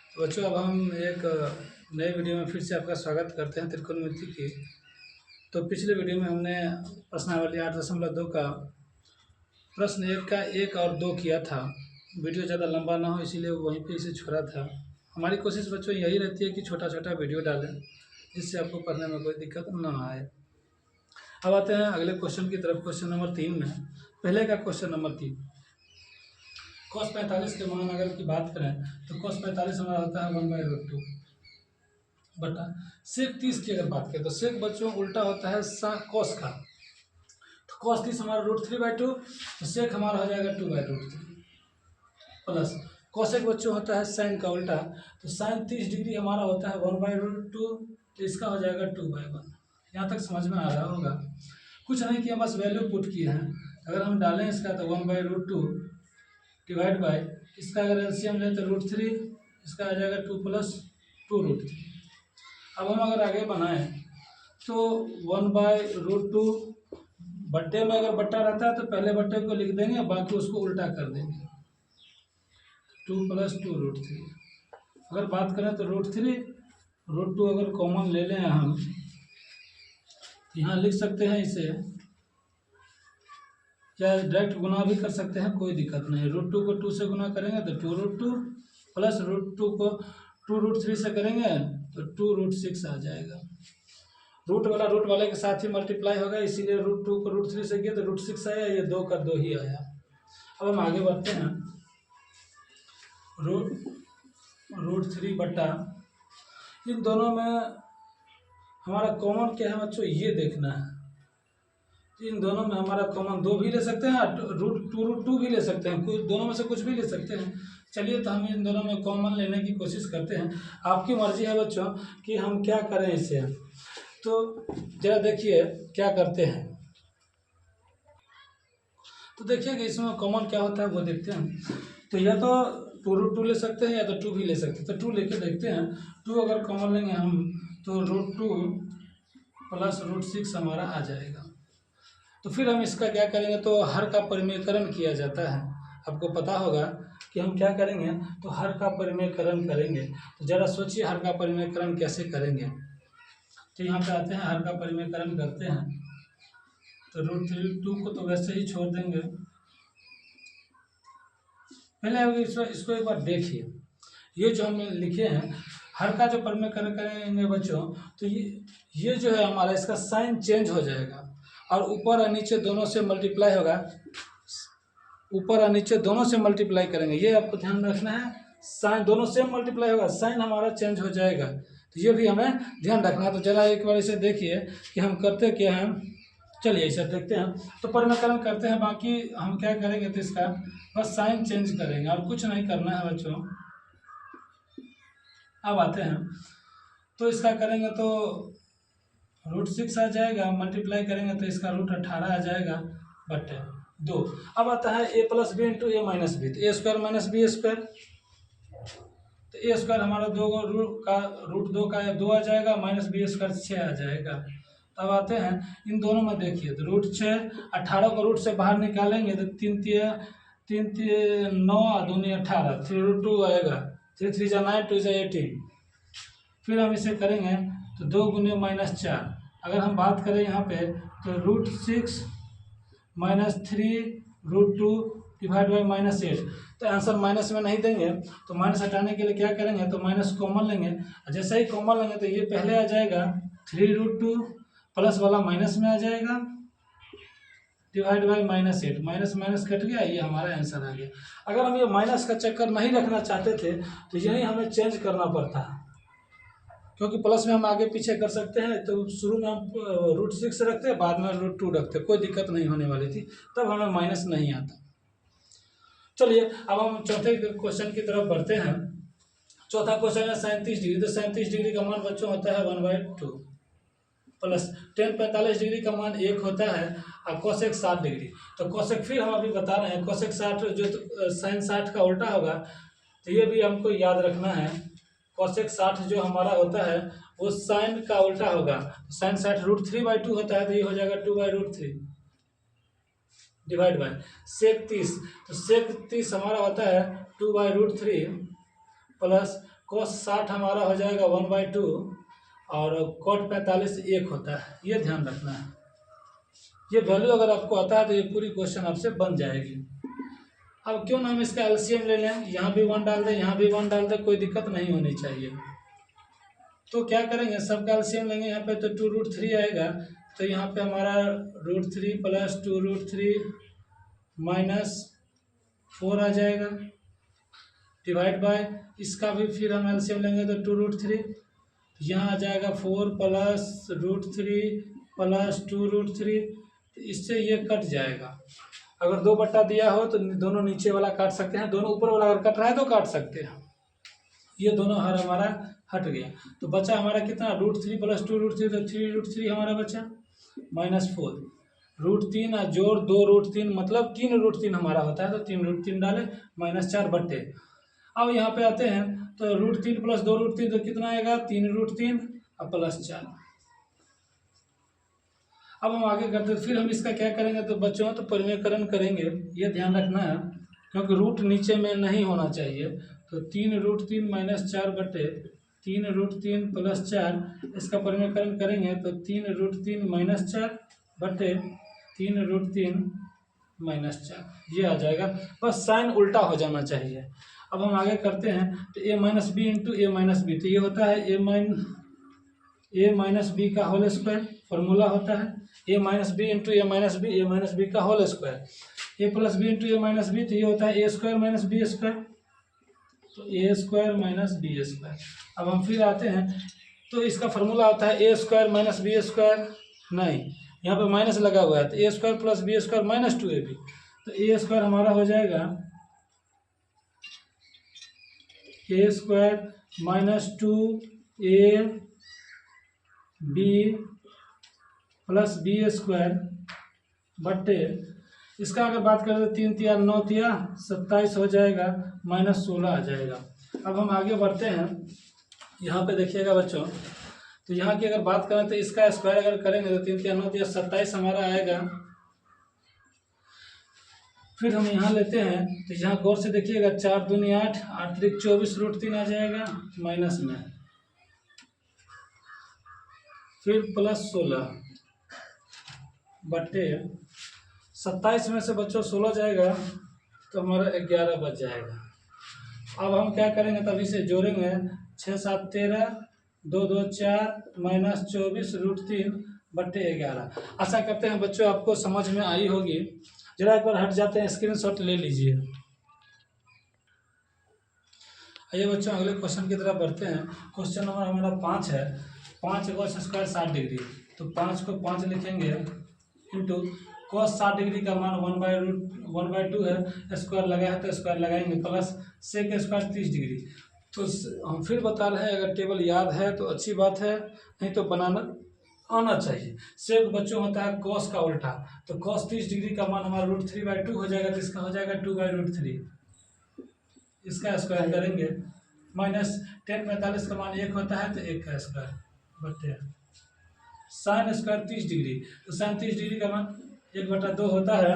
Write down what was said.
तो बच्चों अब हम एक नए वीडियो में फिर से आपका स्वागत करते हैं त्रिकोणमिति की। तो पिछले वीडियो में हमने प्रश्नावली 8.2 का प्रश्न 1 का 1 और 2 किया था। वीडियो ज़्यादा लंबा ना हो इसीलिए वहीं पे इसे छोड़ा था। हमारी कोशिश बच्चों यही रहती है कि छोटा छोटा वीडियो डालें जिससे आपको पढ़ने में कोई दिक्कत ना आए। अब आते हैं अगले क्वेश्चन की तरफ। क्वेश्चन नंबर 3 में पहले का क्वेश्चन नंबर 3, cos 45 के मान अगर की बात करें तो cos 45 हमारा होता है 1/√2 बटा sec 30 की अगर बात करें तो sec बच्चों उल्टा होता है cos का। तो cos 30 हमारा √3/2 तो sec हमारा हो जाएगा 2/√3 प्लस cosec बच्चों होता है sin का उल्टा। तो sin 30 डिग्री हमारा होता है 1/√2 तो इसका हो जाएगा 2/1। यहाँ तक समझ में आ रहा होगा। कुछ नहीं किया, बस वैल्यू पुट किए हैं। अगर हम डालें इसका तो 1/√2 डिवाइड बाय इसका अगर एलसीएम लें तो √3, इसका आ जाएगा 2 + 2√3। अब हम अगर आगे बनाएं तो 1/√2 बट्टे में अगर बट्टा रहता है तो पहले बट्टे को लिख देंगे, बाकी उसको उल्टा कर देंगे। 2 + 2√3। अगर बात करें तो √3 अगर कॉमन ले लें हम, यहाँ लिख सकते हैं इसे, या डायरेक्ट गुना भी कर सकते हैं, कोई दिक्कत नहीं। √2 को 2 से गुना करेंगे तो 2√2 प्लस √2 को 2√3 से करेंगे तो 2√6 आ जाएगा। रूट वाले के साथ ही मल्टीप्लाई होगा, इसीलिए √2 को √3 से किया तो √6 आया। ये 2 का 2 ही आया। अब हम आगे बढ़ते हैं। √3 बटा इन दोनों में हमारा कॉमन क्या है बच्चों, ये देखना है। इन दोनों में हमारा कॉमन 2 भी ले सकते हैं, √2 भी ले सकते हैं, कोई दोनों में से कुछ भी ले सकते हैं। चलिए तो हम इन दोनों में कॉमन लेने की कोशिश करते हैं। आपकी मर्जी है बच्चों कि हम क्या करें इसे। तो जरा देखिए क्या करते हैं। तो देखिए कि इसमें कॉमन क्या होता है वो देखते हैं। तो या तो 2√2 ले सकते हैं या तो 2 भी ले सकते हैं। तो 2 लेके देखते हैं। 2 अगर कॉमन लेंगे हम तो √2 प्लस √6 हमारा आ जाएगा। तो फिर हम इसका क्या करेंगे, तो हर का परिमेयकरण किया जाता है। आपको पता होगा कि हम क्या करेंगे, तो हर का परिमेयकरण करेंगे। तो ज़रा सोचिए हर का परिमेयकरण कैसे करेंगे। तो यहाँ पे आते हैं, हर का परिमेयकरण करते हैं। तो √2 को तो वैसे ही छोड़ देंगे। पहले इसको एक बार देखिए, ये जो हमने लिखे हैं हर का जो परिमेयकरण करेंगे बच्चों, तो ये जो है हमारा, इसका साइन चेंज हो जाएगा और ऊपर और नीचे दोनों से मल्टीप्लाई होगा। ऊपर और नीचे दोनों से मल्टीप्लाई करेंगे, ये आपको ध्यान रखना है। साइन दोनों से मल्टीप्लाई होगा, साइन हमारा चेंज हो जाएगा, तो ये भी हमें ध्यान रखना है। तो जरा एक बार इसे देखिए कि हम करते क्या हैं। चलिए इसे देखते हैं। तो परिमेयकरण करते हैं, बाकी हम क्या करेंगे तो इसका बस साइन चेंज करेंगे और कुछ नहीं करना है बच्चों। अब आते हैं तो इसका करेंगे तो √6 आ जाएगा, मल्टीप्लाई करेंगे तो इसका √18 आ जाएगा बटे 2। अब आता है a + b × a - b, तो a² - b²। तो a² हमारा 2 का √2 का 2 आ जाएगा, -b² 6 आ जाएगा। तब आते हैं इन दोनों में देखिए तो √6, 18 को रूट से बाहर निकालेंगे तो 3 9 दूनी 18, 3√2 आएगा, 3 3 जा 9, 2 जा 18। फिर हम इसे करेंगे तो 2 × -4। अगर हम बात करें यहाँ पे तो √6 - 3√2 डिवाइड बाई -8। तो आंसर माइनस में नहीं देंगे, तो माइनस हटाने के लिए क्या करेंगे, तो माइनस कॉमन लेंगे। जैसे ही कॉमन लेंगे तो ये पहले आ जाएगा 3√2, प्लस वाला माइनस में आ जाएगा divide by -8। Minus minus cut गया, ये हमारा आंसर आ गया। अगर हम ये माइनस का चक्कर नहीं रखना चाहते थे तो यही हमें चेंज करना पड़ता है, क्योंकि प्लस में हम आगे पीछे कर सकते हैं। तो शुरू में हम √6 रखते हैं, बाद में √2 रखते, कोई दिक्कत नहीं होने वाली थी, तब हमें माइनस नहीं आता। चलिए अब हम चौथे क्वेश्चन की तरफ बढ़ते हैं। चौथा क्वेश्चन है 37 डिग्री। तो 37 डिग्री का मान बच्चों होता है 1/2 प्लस tan 45 डिग्री का मान 1 होता है और कोसेक 60 डिग्री। तो कोसेक फिर हम अभी बता रहे हैं, कोसेक 60 जो साइन 60 का उल्टा होगा, तो ये भी हमको याद रखना है। कोसेक 60 जो हमारा होता है वो साइन का उल्टा होगा। साइन 60 √3/2 होता है, तो ये हो जाएगा 2/√3 डिवाइड बाय सेक 30। तो सेक 30 हमारा होता है 2/√3 प्लस cos 60 हमारा हो जाएगा 1/2 और cot 45 1 होता है, ये ध्यान रखना है। ये वैल्यू अगर आपको आता है तो ये पूरी क्वेश्चन आपसे बन जाएगी। अब क्यों ना हम इसका एलसीएम ले लें, यहाँ भी 1 डाल दें, यहाँ भी 1 डाल दें, कोई दिक्कत नहीं होनी चाहिए। तो क्या करेंगे, सबका एलसीएम लेंगे। यहाँ पे तो 2√3 आएगा, तो यहाँ पे हमारा √3 प्लस 2√3 माइनस 4 आ जाएगा, डिवाइड बाय इसका भी फिर हम एलसीएम लेंगे तो 2√3, यहाँ आ जाएगा 4 प्लस √3 प्लस 2√3, तो इससे ये कट जाएगा। अगर 2 दिया हो तो दोनों नीचे वाला काट सकते हैं, दोनों ऊपर वाला अगर कट रहा है तो काट सकते हैं। ये दोनों हर हमारा हट गया, तो बचा हमारा कितना, √3 प्लस 2√3, तो 3√3 हमारा बचा, -4 √3 और जोड़ 2√3 मतलब 3√3 हमारा होता है, तो 3√3 डाले, -4 बट्टे। अब यहाँ पे आते हैं तो √3 प्लस 2√3 तो कितना आएगा, 3√3 और +4। अब हम आगे करते हैं, फिर हम इसका क्या करेंगे तो बच्चों तो परिमेयकरण करेंगे, ये ध्यान रखना है क्योंकि रूट नीचे में नहीं होना चाहिए। तो 3√3 -4 बटे 3√3 +4, इसका परिमेयकरण करेंगे तो 3√3 -4 बटे 3√3 -4, ये आ जाएगा। बस साइन उल्टा हो जाना चाहिए। अब हम आगे करते हैं तो a - b into a - b, तो ये होता है a - b का होल स्क्वायर, फॉर्मूला होता है a - b into a - b का whole square, a + b into a - b, तो ये होता है a² - b², तो a² - b²। अब हम फिर आते हैं तो इसका फॉर्मूला होता है a² - b², नहीं यहाँ पे माइनस लगा हुआ है, तो a² + b² - 2ab, तो a² हमारा हो जाएगा a² - 2ab + b² बट्टे, इसका अगर बात करें तो 3 × 9 × 27 हो जाएगा, -16 आ जाएगा। अब हम आगे बढ़ते हैं, यहाँ पे देखिएगा बच्चों, तो यहाँ की अगर बात करें तो इसका स्क्वायर अगर करेंगे तो 3 × 9 × 27 हमारा आएगा। फिर हम यहाँ लेते हैं तो यहाँ गौर से देखिएगा, 4 दूनी 8, 8 × 24 √3 आ जाएगा माइनस में, फिर +16 बट्टे 27 में से बच्चों 16 जाएगा तो हमारा 11 बच जाएगा। अब हम क्या करेंगे, तभी से जोड़ेंगे, 6 × 7 = 13, 2 × 2 = 4, -24 √3 बट्टे 11। आशा करते हैं बच्चों आपको समझ में आई होगी। जरा एक बार हट जाते हैं, स्क्रीनशॉट ले लीजिए। आइए बच्चों अगले क्वेश्चन की तरफ बढ़ते हैं। क्वेश्चन नंबर हमारा 5 है, 5 cos स्क्वायर 60 डिग्री, तो 5 को 5 लिखेंगे इंटू cos 60 डिग्री का मान 1/2 है, स्क्वायर लगाया है तो स्क्वायर लगाएंगे, प्लस sec स्क्वायर 30 डिग्री। तो हम फिर बता रहे हैं, अगर टेबल याद है तो अच्छी बात है, नहीं तो बनाना आना चाहिए। सेक बच्चों होता है cos का उल्टा, तो cos 30 डिग्री का मान हमारा √3/2 हो जाएगा, तो इसका हो जाएगा 2/√3, इसका स्क्वायर करेंगे, -tan 45 का मान 1 होता है तो 1 का स्क्वायर बटे sin स्क्वायर 30 डिग्री, तो sin 30 डिग्री का मान 1/2 होता है,